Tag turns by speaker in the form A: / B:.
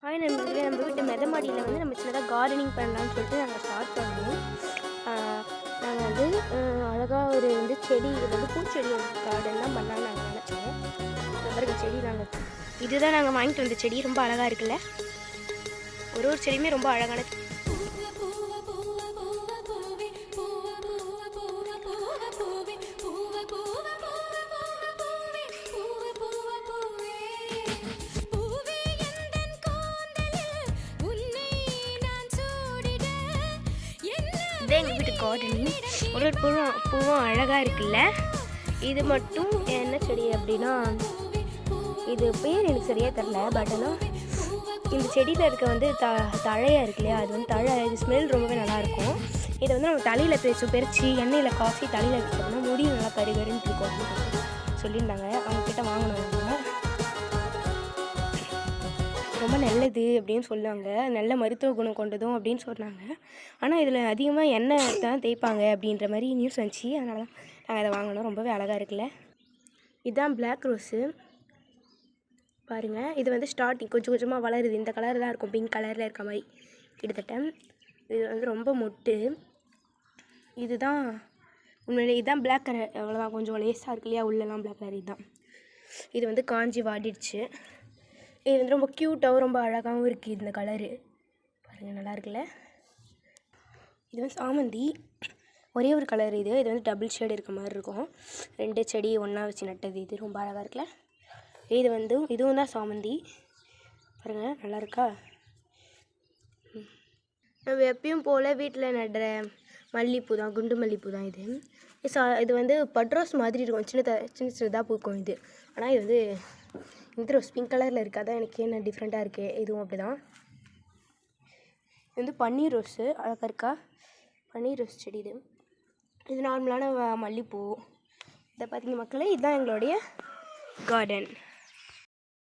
A: Hi நண்பர்களே, நம்ம வீட்டு மெத மாடியில் வந்து நம்ம சின்னதாக கார்டனிங் பண்ணலான்னு சொல்லிட்டு நாங்கள் ஸ்டார்ட் பண்ணுவோம். நாங்கள் வந்து அழகாக ஒரு வந்து செடி, இது வந்து பூச்செடி கார்டன் தான் பண்ணலான்னு நாங்கள் நினச்சோம். இந்த மாதிரி செடி நாங்கள் இதுதான் நாங்கள் வாங்கிட்டு வந்த செடி. ரொம்ப அழகாக இருக்குல்ல, ஒரு செடியுமே ரொம்ப அழகான. இதுதான் எங்கள் வீட்டு கார்டனிங். ஒரு பூவும் அழகாக இருக்குல்ல. இது மட்டும் என்ன செடி அப்படின்னா, இது பேர் எனக்கு சரியாக தெரில. பட் ஆனால் இந்த செடியில் இருக்க வந்து தழையாக இருக்கு இல்லையா, அது வந்து தழை, இது ஸ்மெல் ரொம்பவே நல்லாயிருக்கும். இதை வந்து நம்ம தலையில் பறித்து எண்ணெயில் காஃபி தலையில் வச்சோம்னா முடி நல்லா கருகருன்னு இருக்கும் அப்படின்னு சொல்லியிருந்தாங்க. அவங்கக்கிட்ட வாங்கினவங்க ரொம்ப நல்லது அப்படின்னு சொன்னாங்க. நல்ல மருத்துவ குணம் கொண்டதும் அப்படின்னு சொன்னாங்க. ஆனால் இதில் அதிகமாக எண்ணெய் தான் தேய்ப்பாங்க அப்படின்ற மாதிரி நியூஸ் வந்துச்சு. அதனால தான் நாங்கள் அதை வாங்கினோம். ரொம்பவே அழகாக இருக்குல்ல. இதுதான் பிளாக் ரோஸு பாருங்கள். இது வந்து ஸ்டார்டிங் கொஞ்சம் கொஞ்சமாக வளருது. இந்த கலர் தான் இருக்கும், பிங்க் கலரில் இருக்க மாதிரி கிட்டத்தட்ட. இது வந்து ரொம்ப மொட்டு. இதுதான் உண்மையிலே இதுதான் பிளாக் கலர். அவ்வளோதான், கொஞ்சம் லேஸாக இருக்கு இல்லையா உள்ளெல்லாம் பிளாக் கலர். இதுதான். இது வந்து காஞ்சி வாடிடுச்சு. இது வந்து ரொம்ப க்யூட்டாகவும் ரொம்ப அழகாகவும் இருக்குது இந்த கலரு. பாருங்கள், நல்லா இருக்குல்ல. இது வந்து சாமந்தி, ஒரே ஒரு கலர். இது வந்து டபுள் ஷேடு இருக்க மாதிரி இருக்கும். 2 செடி ஒன்றா வச்சு நட்டது. இது ரொம்ப அழகாக இருக்குல்ல. இது வந்து இதுவும் தான் சாமந்தி. பாருங்கள், நல்லா இருக்கா. நம்ம எப்பயும் போல் வீட்டில் நடுற மல்லிகைப்பூ தான், குண்டு மல்லிகைப்பூ தான் இது. இது வந்து பட்ரோஸ் மாதிரி இருக்கும், சின்ன சின்னதாக பூக்கும் இது. ஆனால் இது வந்து இந்த ரோஸ் பிங்க் கலரில் இருக்குது. அதான் எனக்கு என்ன டிஃப்ரெண்ட்டாக இருக்குது. இதுவும் அப்படி தான். இது வந்து பன்னீர் ரோஸு, அழகாக இருக்கா. பன்னீர் ரோஸ் செடி. இது நார்மலான மல்லிகைப்பூ. இதை பார்த்தீங்க மக்களே, இதுதான் எங்களுடைய கார்டன்.